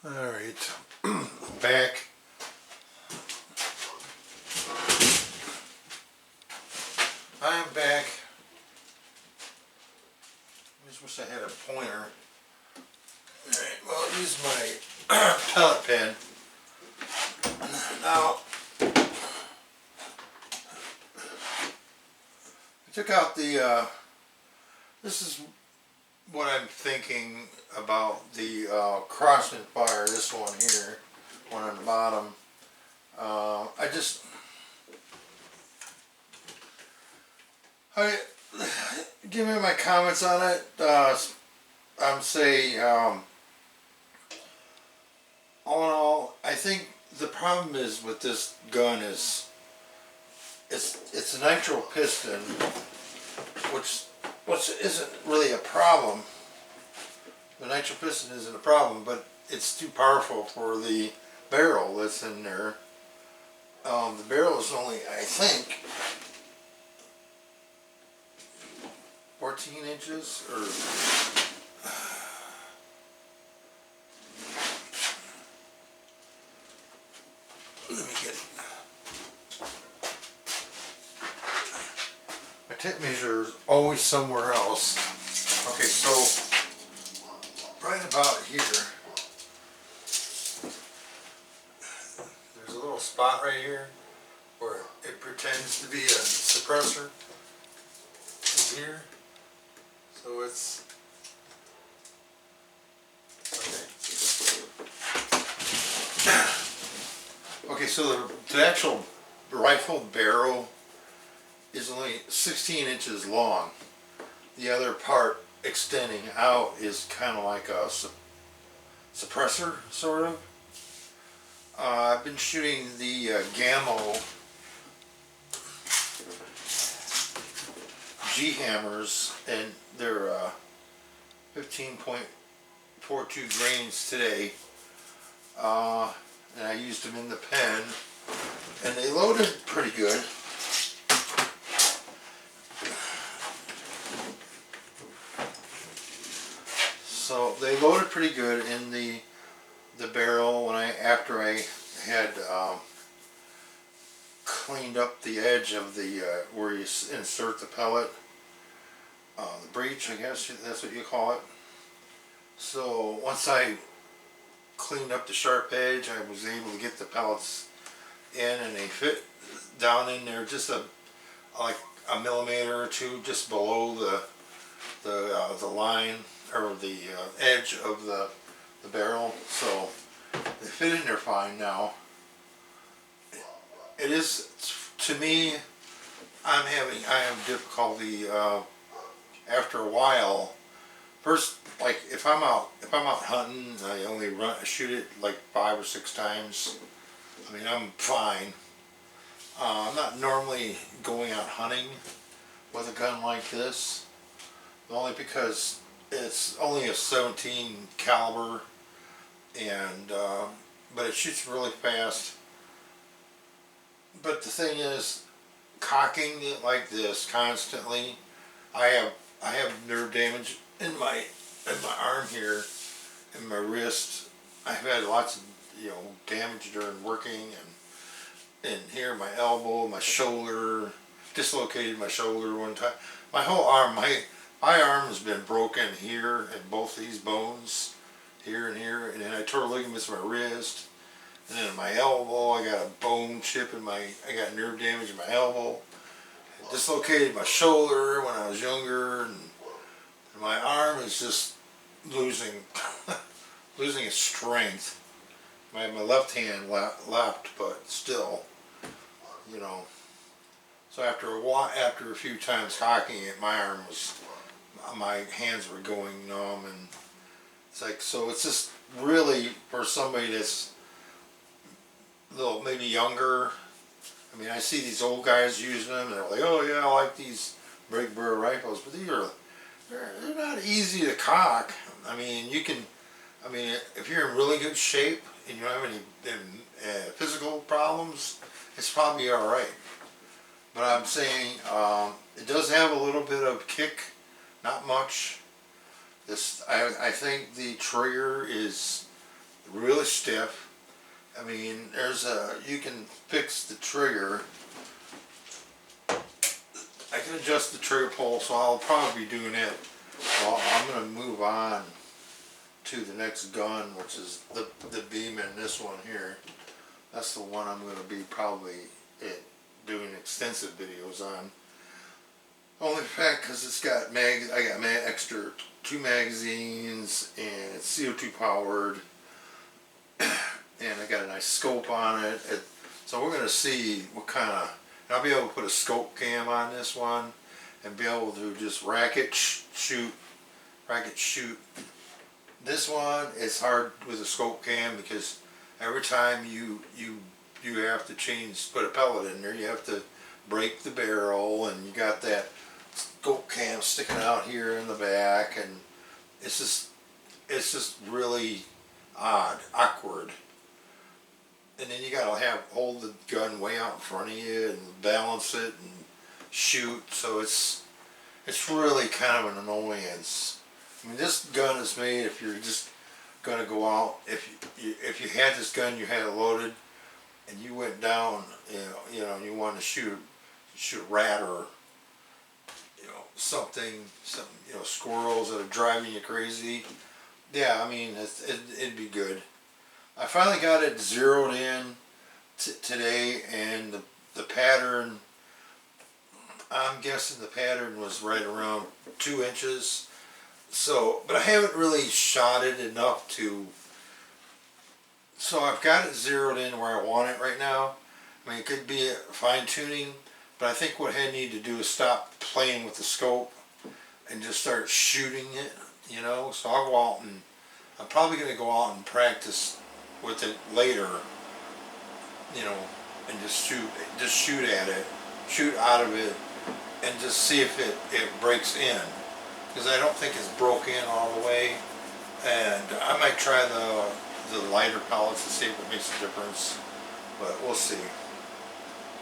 Alright, back. I am back. I just wish I had a pointer. Alright, well, I'll use my pellet pen. Now, I took out the, this is what I'm thinking about the Crosman Fire, this one here, one on the bottom. Give me my comments on it. I'm say, all in all, I think the problem is with this gun is it's a nitro piston, which isn't really a problem. The nitro piston isn't a problem, but it's too powerful for the barrel that's in there. The barrel is only, I think, 14 inches, or let me get it. My tape measure is always somewhere else. Okay, so right about here, there's a little spot right here where it pretends to be a suppressor. Here, so it's okay. Okay, so the actual rifle barrel is only 16 inches long. The other part extending out is kind of like a suppressor, sort of. I've been shooting the Gammo G hammers, and they're 15.42 grains today. And I used them in the pen, and they loaded pretty good. So they loaded pretty good in the barrel after I had cleaned up the edge of the where you insert the pellet, the breech, I guess that's what you call it. So once I cleaned up the sharp edge, I was able to get the pellets in, and they fit down in there just like a millimeter or two just below the line, or the edge of the barrel. So they fit in there fine now. It is, to me, I have difficulty after a while. First, like if I'm out hunting, I only shoot it like 5 or 6 times. I mean, I'm fine. I'm not normally going out hunting with a gun like this, only because it's only a 17 caliber, and but it shoots really fast. But the thing is, cocking it like this constantly, I have nerve damage in my arm here, and my wrist. I've had lots of damage during working, and here, my elbow, my shoulder, dislocated my shoulder one time. My whole arm, my arm has been broken here, and both these bones, here and here, and then I tore ligaments in my wrist. And then my elbow, I got a bone chip in I got nerve damage in my elbow. I dislocated my shoulder when I was younger, and my arm is just losing its strength. My left hand left, but still, So after a few times cocking it, my hands were going numb, and it's like, so it's just really for somebody that's little, maybe younger. I mean, I see these old guys using them, and they're like, oh yeah, I like these big burr rifles, but they're not easy to cock. I mean, if you're in really good shape and you don't have any physical problems, it's probably all right. But I'm saying it does have a little bit of kick, not much. I think the trigger is really stiff. I mean, you can fix the trigger. I can adjust the trigger pull, so I'll probably be doing it. Well, I'm going to move on to the next gun, which is the Beeman, this one here. That's the one I'm going to be probably doing extensive videos on. Only fact because it's got I got extra 2 magazines, and it's CO2 powered, and I got a nice scope on it. So we're going to see what kind of. I'll be able to put a scope cam on this one and be able to just racket shoot. This one is hard with a scope cam because every time you have to put a pellet in there, you have to break the barrel, and you got that scope cam sticking out here in the back, and it's just really awkward. And then you gotta hold the gun way out in front of you and balance it and shoot. So it's really kind of an annoyance. I mean, this gun is made if you're just gonna go out. If you had this gun, you had it loaded, and you went down, you know, and you wanted to shoot a rat or something, squirrels that are driving you crazy. Yeah, I mean, it'd be good. I finally got it zeroed in today, and the pattern, I'm guessing the pattern was right around 2 inches. So, but I haven't really shot it enough so I've got it zeroed in where I want it right now. I mean, it could be fine tuning, but I think what I need to do is stop playing with the scope and just start shooting it, So I'll go out and, I'm probably going to go out and practice with it later, and just shoot at it, shoot out of it, and just see if it breaks in, because I don't think it's broke in all the way. And I might try the lighter pellets to see if it makes a difference, but we'll see.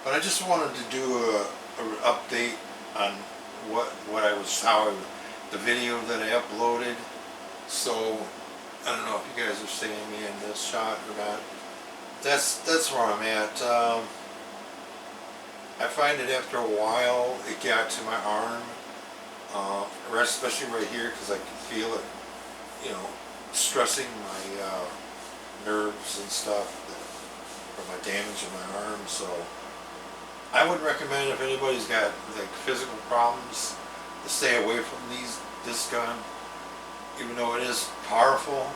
But I just wanted to do a update on the video that I uploaded. So I don't know if you guys are seeing me in this shot or not. That's where I'm at. I find that after a while it got to my arm, especially right here, because I can feel it, stressing my nerves and stuff from my damage in my arm. So I would recommend, if anybody's got like physical problems, to stay away from this gun. Even though it is powerful.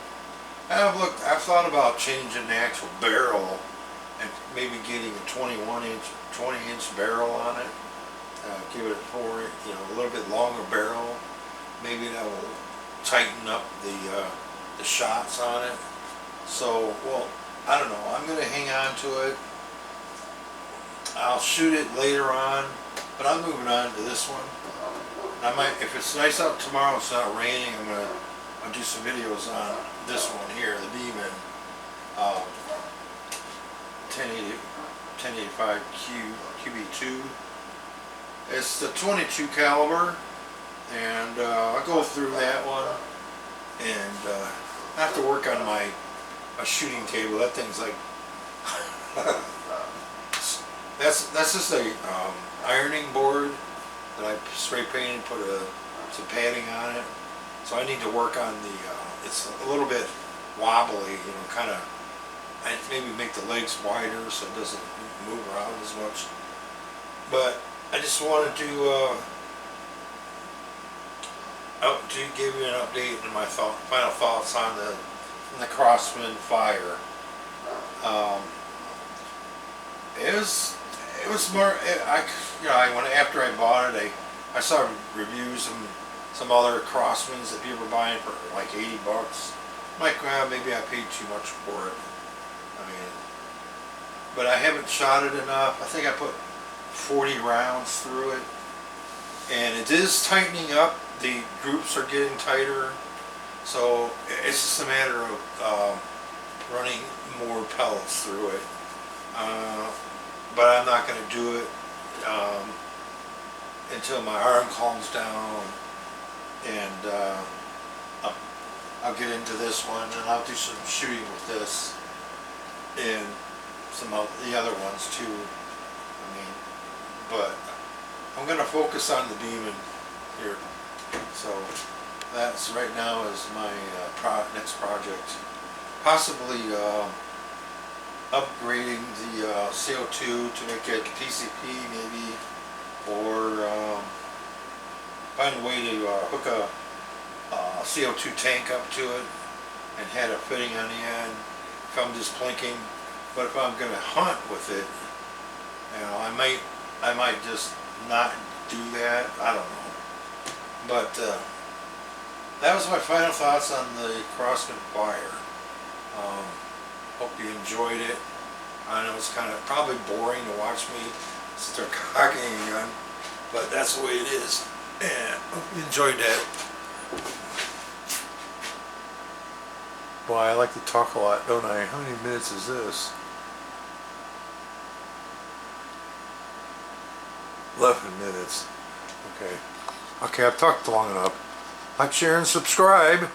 I've thought about changing the actual barrel and maybe getting a 20-inch barrel on it. Give it a little bit longer barrel. Maybe that will tighten up the shots on it. So, well, I don't know. I'm going to hang on to it. I'll shoot it later on, but I'm moving on to this one. I might, if it's nice out tomorrow, it's not raining, I'll do some videos on this one here, the Beeman 1085 QB2. It's the 22 caliber, and I'll go through that one, and I have to work on my shooting table. That thing's like that's just a ironing board that I spray painted, put some padding on it. So I need to work on it's a little bit wobbly, kind of, maybe make the legs wider so it doesn't move around as much. But I just wanted to give you an update on my final thoughts on the Crosman Fire. It was more, after I bought it, I saw reviews and some other Crosmans that people were buying for like $80. I'm like, well, maybe I paid too much for it. I mean, but I haven't shot it enough. I think I put 40 rounds through it, and it is tightening up. The groups are getting tighter, so it's just a matter of running more pellets through it. But I'm not going to do it until my arm calms down, and I'll get into this one and I'll do some shooting with this and some of the other ones too. I mean, but I'm gonna focus on the Demon here. So that's right now is my next project. Possibly upgrading the CO2 to make it TCP maybe, or find a way to hook a CO2 tank up to it and had a fitting on the end if I'm just plinking. But if I'm going to hunt with it, you know, I might just not do that. I don't know. But that was my final thoughts on the Crosman Fire. Hope you enjoyed it. I know it's kind of probably boring to watch me start cocking a gun, but that's the way it is. And hope you enjoyed that. Boy, I like to talk a lot, don't I? How many minutes is this? 11 minutes. Okay. Okay, I've talked long enough. Like, share, and subscribe.